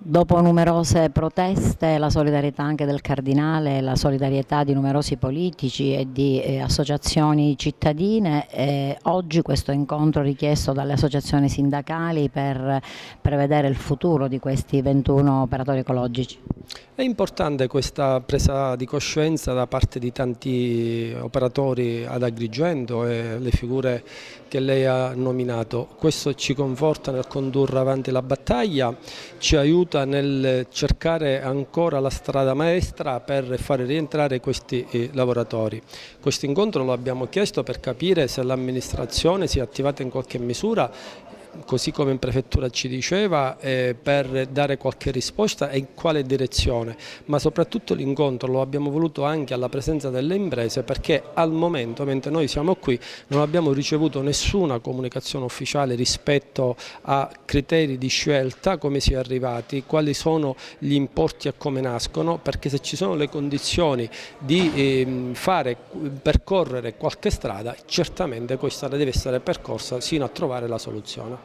Dopo numerose proteste, la solidarietà anche del Cardinale, la solidarietà di numerosi politici e di associazioni cittadine, oggi questo incontro richiesto dalle associazioni sindacali per prevedere il futuro di questi 21 operatori ecologici. È importante questa presa di coscienza da parte di tanti operatori ad Agrigento e le figure che lei ha nominato. Questo ci conforta nel condurre avanti la battaglia, ci aiuta nel cercare ancora la strada maestra per fare rientrare questi lavoratori. Questo incontro lo abbiamo chiesto per capire se l'amministrazione si è attivata in qualche misura, così come in prefettura ci diceva, per dare qualche risposta e in quale direzione, ma soprattutto l'incontro lo abbiamo voluto anche alla presenza delle imprese, perché al momento, mentre noi siamo qui, non abbiamo ricevuto nessuna comunicazione ufficiale rispetto a criteri di scelta, come si è arrivati, quali sono gli importi e come nascono, perché se ci sono le condizioni di percorrere qualche strada, certamente questa deve essere percorsa sino a trovare la soluzione.